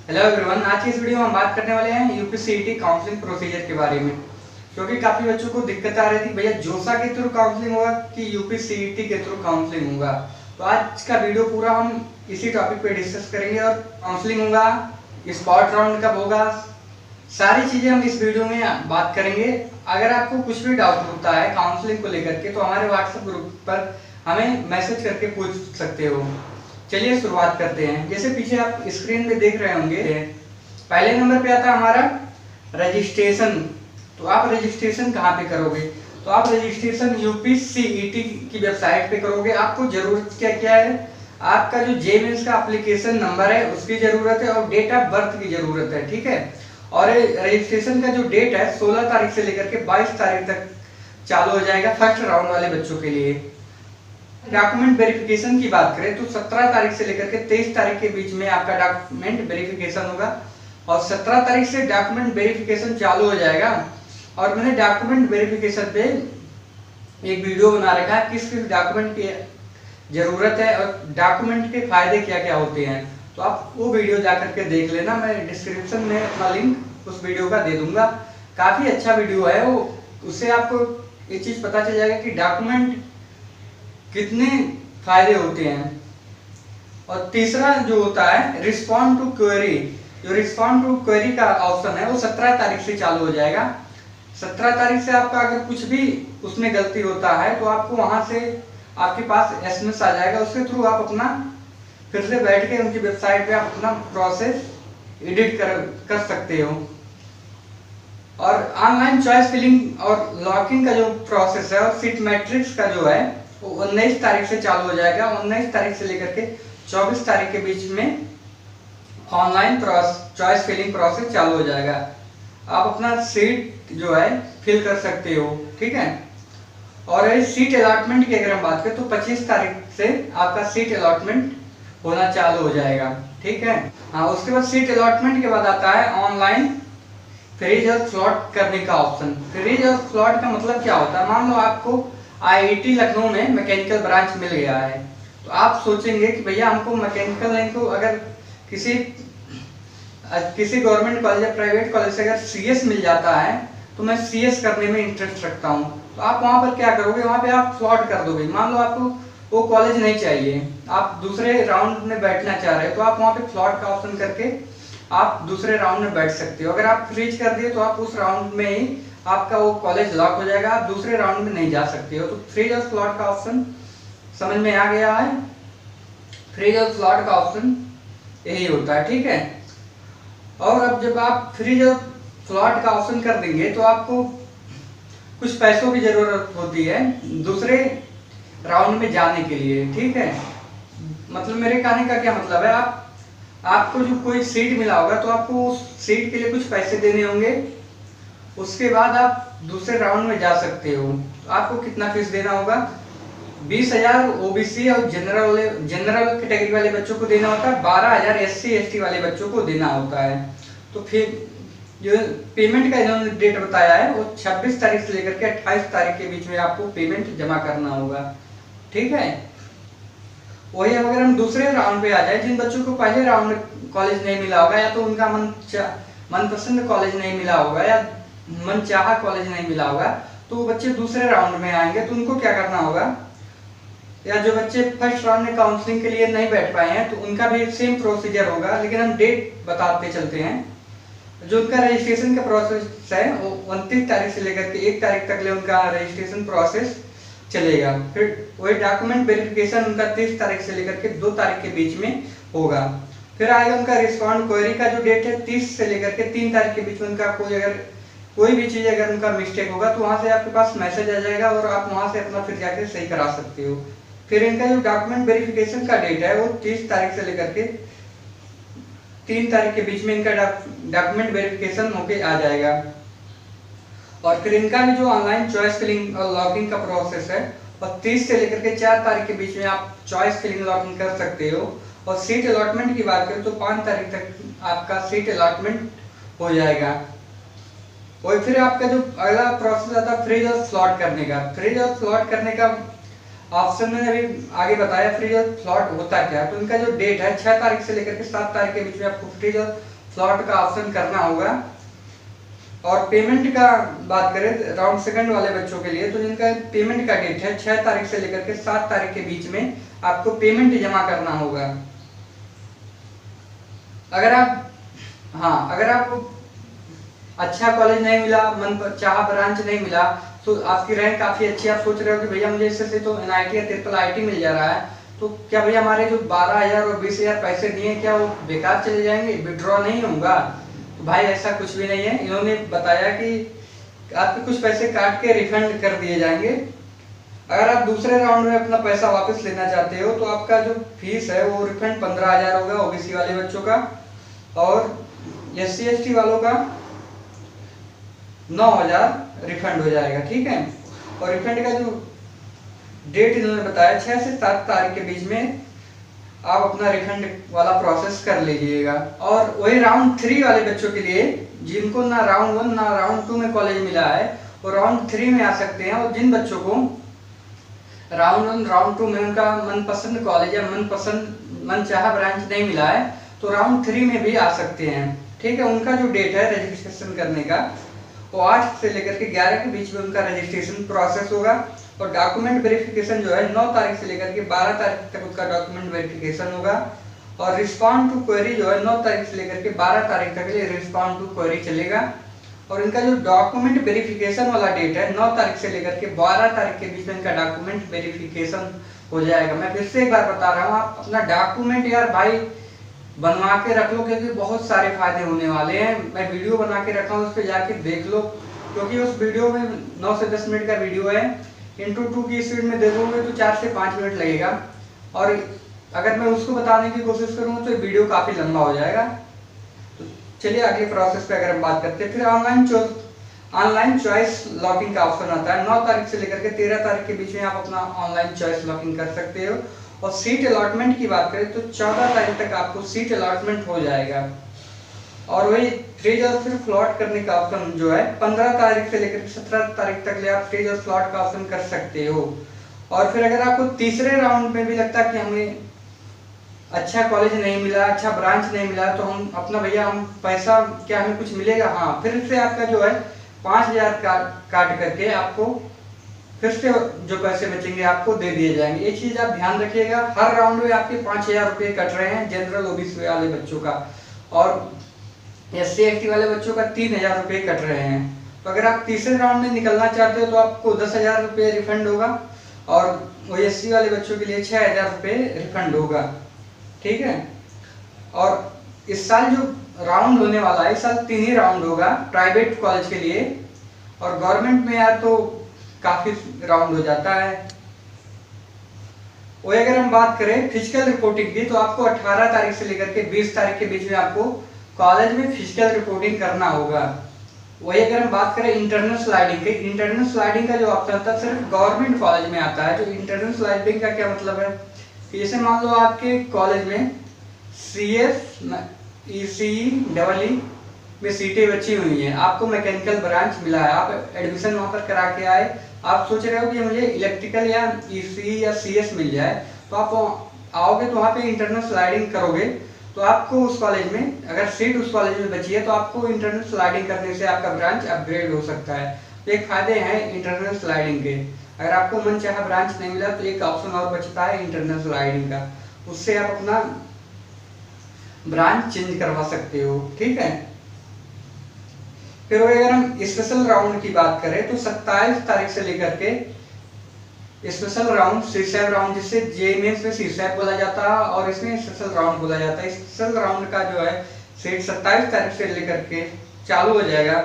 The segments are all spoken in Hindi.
हेलो एवरीवन, आज की इस वीडियो में हम बात करने वाले हैं यूपीसीईटी काउंसलिंग प्रोसीजर के बारे में। क्योंकि काफी बच्चों को दिक्कत आ रही थी, भैया जोसा के थ्रू काउंसलिंग होगा कि यूपीसीईटी के थ्रू काउंसलिंग होगा। तो आज का वीडियो पूरा हम इसी टॉपिक पे डिस्कस करेंगे। और काउंसलिंग होगा, स्पॉट राउंड कब होगा, सारी चीजें हम इस वीडियो में बात करेंगे। अगर आपको कुछ भी डाउट होता है काउंसलिंग को लेकर के तो हमारे व्हाट्सएप ग्रुप पर हमें मैसेज करके पूछ सकते हो। चलिए शुरुआत करते हैं। जैसे पीछे आप स्क्रीन पे देख रहे होंगे, पहले नंबर पे आता है हमारा रजिस्ट्रेशन। तो आप रजिस्ट्रेशन कहाँ पे करोगे? तो आप रजिस्ट्रेशन यूपीसीईटी की वेबसाइट पे करोगे। आपको जरूरत क्या क्या है? आपका जो जेमेंस का एप्लीकेशन नंबर है उसकी जरूरत है और डेट ऑफ बर्थ की जरूरत है, ठीक है। और रजिस्ट्रेशन का जो डेट है 16 तारीख से लेकर के 22 तारीख तक चालू हो जाएगा फर्स्ट राउंड वाले बच्चों के लिए। डॉक्यूमेंट वेरिफिकेशन की बात करें तो 17 तारीख से लेकर के 23 तारीख के बीच में आपका डॉक्यूमेंट वेरिफिकेशन होगा। और 17 तारीख से डॉक्यूमेंट वेरिफिकेशन चालू हो जाएगा। और मैंने डॉक्यूमेंट वेरिफिकेशन पे एक वीडियो बना रखा है किस किस डॉक्यूमेंट की जरूरत है और डॉक्यूमेंट के फायदे क्या क्या होते हैं। तो आप वो वीडियो जाकर के देख लेना, मैं डिस्क्रिप्शन में अपना लिंक उस वीडियो का दे दूंगा। काफी अच्छा वीडियो है वो, उससे आपको ये चीज पता चल जाएगा कि डॉक्यूमेंट कितने फायदे होते हैं। और तीसरा जो होता है रिस्पॉन्ड टू क्वेरी, जो रिस्पॉन्ड टू क्वेरी का ऑप्शन है वो 17 तारीख से चालू हो जाएगा। 17 तारीख से आपका अगर कुछ भी उसमें गलती होता है तो आपको वहां से आपके पास एसएमएस आ जाएगा। उसके थ्रू आप अपना फिर से बैठ के उनकी वेबसाइट पे आप अपना प्रोसेस एडिट कर सकते हो। और ऑनलाइन चॉइस फिलिंग और लॉकिंग का जो प्रोसेस है और सीट मैट्रिक्स का जो है वो 19 तारीख से चालू हो जाएगा। 19 तारीख से लेकर के 24 तारीख के बीच में ऑनलाइन चॉइस फिलिंग प्रोसेस चालू हो जाएगा। आप अपना सीट जो है फिल कर सकते हो, ठीक है। और सीट अलॉटमेंट की अगर हम बात करें तो 25 तारीख से आपका सीट अलॉटमेंट होना चालू हो जाएगा, ठीक है। हाँ, उसके बाद सीट अलॉटमेंट के बाद आता है ऑनलाइन फ्रीज और स्लॉट करने का ऑप्शन। फ्रीज और स्लॉट का मतलब क्या होता है? मान लो आपको आईआईटी लखनऊ में मैकेनिकल ब्रांच मिल गया है, तो आप सोचेंगे कि भैया हमको मैकेनिकल लाइन को अगर किसी गवर्नमेंट कॉलेज या प्राइवेट कॉलेज से अगर सीएस मिल जाता है तो मैं सीएस करने में इंटरेस्ट रखता हूँ। तो आप वहां पर क्या करोगे? वहां पे आप स्लॉट कर दोगे। मान लो आपको वो कॉलेज नहीं चाहिए, आप दूसरे राउंड में बैठना चाह रहे हो, तो आप वहां पे स्लॉट का ऑप्शन करके आप दूसरे राउंड में बैठ सकते हो। अगर आप फ्रीज कर दिए तो आप उस राउंड में ही आपका वो कॉलेज लॉक हो जाएगा, आप दूसरे राउंड में नहीं जा सकते हो। तो फ्रीज और स्लॉट का ऑप्शन समझ में आ गया है। फ्रीज और स्लॉट का ऑप्शन यही होता है, ठीक है। और अब जब आप फ्रीज और स्लॉट का ऑप्शन कर देंगे तो आपको कुछ पैसों की जरूरत होती है दूसरे राउंड में जाने के लिए, ठीक है। मतलब मेरे कहने का क्या मतलब है, आपको जो कोई सीट मिला होगा तो आपको उस सीट के लिए कुछ पैसे देने होंगे। उसके बाद आप दूसरे राउंड में जा सकते हो। तो आपको कितना फीस देना होगा? 20,000 ओबीसी और जनरल कैटेगरी वाले बच्चों को देना होता है, 12,000 एससी एसटी वाले बच्चों को देना होता है। तो फिर जो पेमेंट का इन्होंने डेट बताया है वो 26 तारीख से लेकर के 28 तारीख के बीच में आपको पेमेंट जमा करना होगा, ठीक है। वही अगर हम दूसरे राउंड पे आ जाए, जिन बच्चों को पहले राउंड में कॉलेज नहीं मिला होगा या तो उनका मनपसंद कॉलेज नहीं मिला होगा या मनचाहा कॉलेज नहीं मिला होगा, तो वो बच्चे दूसरे राउंड में आएंगे। तो उनको क्या करना होगा, या जो बच्चे फर्स्ट राउंड में काउंसलिंग के लिए नहीं बैठ पाए हैं तो उनका भी सेम प्रोसीजर होगा, लेकिन हम डेट बताते चलते हैं। जो उनका रजिस्ट्रेशन का प्रोसेस है वो 29 तारीख से लेकर के 1 तारीख तक ले उनका रजिस्ट्रेशन प्रोसेस चलेगा। फिर वही डॉक्यूमेंट वेरिफिकेशन उनका 30 तारीख से लेकर के 2 तारीख के बीच में होगा। फिर आएगा उनका रिस्पॉन्ड क्वेरी का जो डेट है 30 से लेकर के 3 तारीख के बीच में। उनका कोई भी चीज अगर उनका मिस्टेक होगा तो वहां से आपके पास मैसेज आ जाएगा और आप वहां से अपना फिर जाके सही करा सकते हो। फिर इनका जो डॉक्यूमेंट वेरिफिकेशन का डेट है वो 30 तारीख से लेकर के 3 तारीख के बीच में इनका डॉक्यूमेंट वेरिफिकेशन होके आ जाएगा। और फिर इनका भी जो ऑनलाइन चॉइस फिलिंग और लॉगिंग का प्रोसेस है और 30 से लेकर के 4 तारीख के बीच में आप चॉइस फिलिंग लॉगिंग कर सकते हो। और सीट अलॉटमेंट की बात करें तो 5 तारीख तक आपका सीट अलॉटमेंट हो जाएगा। और फिर आपका जो अगला प्रोसेस आता है फ्रीज और स्लॉट करने का। फ्रीज और स्लॉट करने का ऑप्शन मैंने अभी आगे बताया फ्रीज और स्लॉट होता क्या। तो इनका जो डेट है 6 तारीख से लेकर के 7 तारीख के बीच में आपको फ्रीज और स्लॉट का ऑप्शन करना होगा। और पेमेंट का बात करें राउंड सेकंड वाले बच्चों के लिए, तो जिनका पेमेंट का डेट है 6 तारीख से लेकर के 7 तारीख के बीच में आपको पेमेंट जमा करना होगा। अगर आपको अच्छा कॉलेज नहीं मिला, मन चाहा ब्रांच नहीं मिला, तो आपकी रैंक काफी अच्छी, आप सोच रहे हो कि भैया मुझे इससे तो NIT या ट्रिपल IIT मिल जा रहा है, तो क्या भैया हमारे जो 12,000 और 20,000 पैसे दिए क्या वो बेकार चले जाएंगे, विड्रॉ नहीं होगा? तो भाई ऐसा कुछ भी नहीं है। इन्होंने बताया कि आपके कुछ पैसे काट के रिफंड कर दिए जाएंगे। अगर आप दूसरे राउंड में अपना पैसा वापस लेना चाहते हो तो आपका जो फीस है वो रिफंड 15,000 होगा OBC वाले बच्चों का, और SC ST वालों का 9,000 रिफंड हो जाएगा। ठीक है, और रिफंड का जो डेट इन्होंने बताया 6 से 7 तारीख के बीच में आप अपना रिफंड वाला प्रोसेस कर लीजिएगा। और वही राउंड 3 वाले बच्चों के लिए जिनको ना राउंड 1 ना राउंड 2 में कॉलेज मिला है वो राउंड 3 में आ सकते हैं। और जिन बच्चों को राउंड 1 राउंड 2 में उनका मनपसंद कॉलेज या मनचाहा ब्रांच नहीं मिला है तो राउंड 3 में भी आ सकते हैं। ठीक है, उनका जो डेट है रजिस्ट्रेशन करने का वो 8 से लेकर के 11 के बीच में उनका रजिस्ट्रेशन प्रोसेस होगा। और डॉक्यूमेंट वेरिफिकेशन जो है 9 तारीख से लेकर के 12 तारीख तक उसका डॉक्यूमेंट वेरिफिकेशन होगा। और रिस्पॉन्ड टू क्वेरी जो है 9 तारीख से लेकर के 12 तारीख तक के लिए रिस्पॉन्ड टू क्वेरी चलेगा। और इनका जो डॉक्यूमेंट वेरिफिकेशन वाला डेट है 9 तारीख से लेकर के 12 तारीख के बीच में इनका डॉक्यूमेंट वेरिफिकेशन हो जाएगा। मैं फिर से एक बार बता रहा हूँ, आप अपना डॉक्यूमेंट यार भाई बनवा के रख लो, क्योंकि बहुत सारे फायदे होने वाले हैं। मैं वीडियो बना के रखा हूँ, उस पर जाके देख लो, क्योंकि उस वीडियो में 9 से 10 मिनट का वीडियो है। इंटू 2 की स्पीड में देखोगे तो 4 से 5 मिनट लगेगा, और अगर मैं उसको बताने की कोशिश करूँ तो वीडियो काफी लंबा हो जाएगा। तो चलिए अगले प्रोसेस पे अगर हम बात करते हैं, फिर ऑनलाइन चॉइस लॉकिंग का ऑप्शन आता है। 9 तारीख से लेकर के 13 तारीख के बीच में आप अपना ऑनलाइन चॉइस लॉकिंग कर सकते हो। और सीट अलॉटमेंट की बात करें तो 14 तारीख तक आपको सीट अलॉटमेंट हो जाएगा। और वही फ्रीज और फिर फ्लॉट करने का ऑप्शन जो है 15 तारीख से लेकर 17 तारीख तक ले आप फ्रीज और फ्लॉट का ऑप्शन कर सकते हो। और फिर अगर आपको तीसरे राउंड में भी लगता है कि हमें अच्छा कॉलेज नहीं मिला, अच्छा ब्रांच नहीं मिला, तो हम अपना भैया हम पैसा क्या हमें कुछ मिलेगा, हाँ फिर से आपका जो है 5,000 काट करके आपको फिर से जो पैसे बचेंगे आपको दे दिए जाएंगे। एक चीज आप ध्यान रखिएगा, हर राउंड में आपके 5,000 रुपये कट रहे हैं जनरल OBC वाले बच्चों का, और SC ST वाले बच्चों का 3,000 रुपये कट रहे हैं। तो अगर आप तीसरे राउंड में निकलना चाहते हो तो आपको 10,000 रुपये रिफंड होगा, और वो SC वाले बच्चों के लिए 6,000 रुपये रिफंड होगा। ठीक है, और इस साल जो राउंड होने वाला है, इस साल 3 ही राउंड होगा प्राइवेट कॉलेज के लिए, और गवर्नमेंट में यार तो काफी राउंड हो जाता है। और अगर हम बात करें फिजिकल रिपोर्टिंग की, तो आपको 18 तारीख से लेकर के 20 तारीख के बीच में आपको कॉलेज में फिजिकल रिपोर्टिंग करना होगा। वही अगर हम बात करें इंटरनल स्लाइडिंग की, इंटरनल स्लाइडिंग का जो ऑप्शन था सिर्फ गवर्नमेंट कॉलेज में आता है। तो इंटरनल स्लाइडिंग का क्या मतलब है कि जैसे मान लो आपके कॉलेज में CS ECE EE में सीटें बची हुई हैं, आपको मैकेनिकल ब्रांच मिला है, आप एडमिशन वहां पर करा के आए, आप सोच रहे हो कि मुझे इलेक्ट्रिकल या ECE या CS मिल जाए, तो आप आओगे तो वहाँ पे इंटरनल स्लाइडिंग करोगे, तो आपको उस कॉलेज में अगर सीट उस कॉलेज में बची है तो आपको इंटरनल स्लाइडिंग करने से आपका ब्रांच अपग्रेड हो सकता है। तो एक फायदे हैं इंटरनल स्लाइडिंग के। अगर आपको मन चाहा ब्रांच नहीं मिला तो एक ऑप्शन और बचता है इंटरनल स्लाइडिंग का, उससे आप अपना ब्रांच चेंज करवा सकते हो। ठीक है, फिर अगर हम स्पेशल राउंड की बात करें तो 27 तारीख से लेकर के स्पेशल राउंड CSAT राउंड, जिससे JEE मेंस में CSAT बोला जाता है और इसमें स्पेशल राउंड बोला जाता है। स्पेशल राउंड का जो है सेट 27 तारीख से लेकर के चालू हो जाएगा।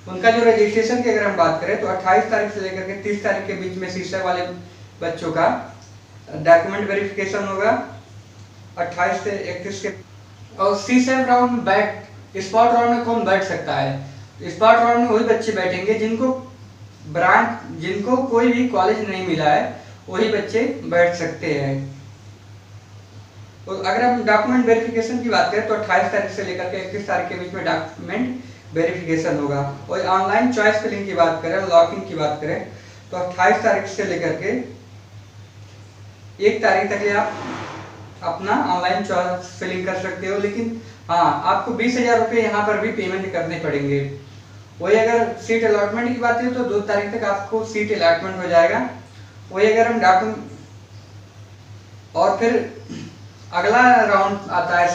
उनका जो रजिस्ट्रेशन की अगर हम बात करें तो 28 तारीख से लेकर के 30 तारीख के बीच में CSAT वाले बच्चों का डॉक्यूमेंट वेरिफिकेशन होगा 28 से 31 के। और CSAT राउंड में स्पॉट राउंड में कौन बैठ सकता है? स्पॉट राउंड में वही बच्चे बैठेंगे जिनको कोई भी कॉलेज नहीं मिला है, वही बच्चे बैठ सकते हैं। तो अगर हम डॉक्यूमेंट वेरिफिकेशन की बात करें तो 28 तारीख से लेकर के 31 तारीख के बीच में डॉक्यूमेंट वेरिफिकेशन होगा। और ऑनलाइन चॉइस फिलिंग की बात करें, लॉकिंग की बात करें तो 28 तारीख से लेकर के 1 तारीख तक आप अपना ऑनलाइन चॉइस फिलिंग कर सकते हो। लेकिन हाँ, आपको 20,000 रुपये यहाँ पर भी पेमेंट करने पड़ेंगे। वही अगर सीट अलॉटमेंट की बात करें तो 2 तारीख तक आपको सीट अलॉटमेंट हो जाएगा। वही अगर हम डॉक्यूमेंट, और फिर अगला राउंड आता है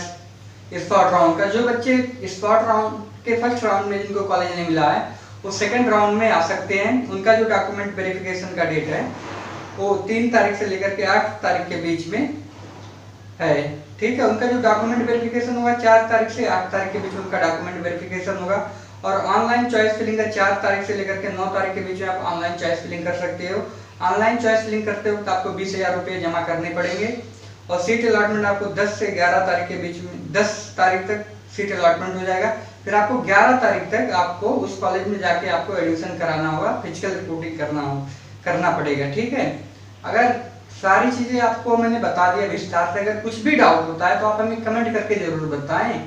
स्पॉट राउंड का। जो बच्चे स्पॉट राउंड के फर्स्ट राउंड में जिनको कॉलेज नहीं मिला है वो सेकंड राउंड में आ सकते हैं। उनका जो डॉक्यूमेंट वेरिफिकेशन का डेट है वो 3 तारीख से लेकर के 8 तारीख के बीच में है। ठीक है, उनका जो डॉक्यूमेंट वेरिफिकेशन होगा 4 तारीख से 8 तारीख के बीच में उनका डॉक्यूमेंट वेरिफिकेशन होगा। और ऑनलाइन चॉइस फिलिंग का 4 तारीख से लेकर के 9 तारीख के बीच में आप ऑनलाइन चॉइस फिलिंग कर सकते हो। ऑनलाइन चॉइस फिलिंग करते वक्त आपको 20,000 रुपये जमा करने पड़ेंगे। और सीट अलॉटमेंट आपको 10 से 11 तारीख के बीच में 10 तारीख तक सीट अलॉटमेंट हो जाएगा। फिर आपको 11 तारीख तक आपको उस कॉलेज में जाके आपको एडमिशन कराना होगा, फिजिकल रिपोर्टिंग करना पड़ेगा। ठीक है, अगर सारी चीजें आपको मैंने बता दिया विस्तार से। अगर कुछ भी डाउट होता है तो आप हमें कमेंट करके जरूर बताएं।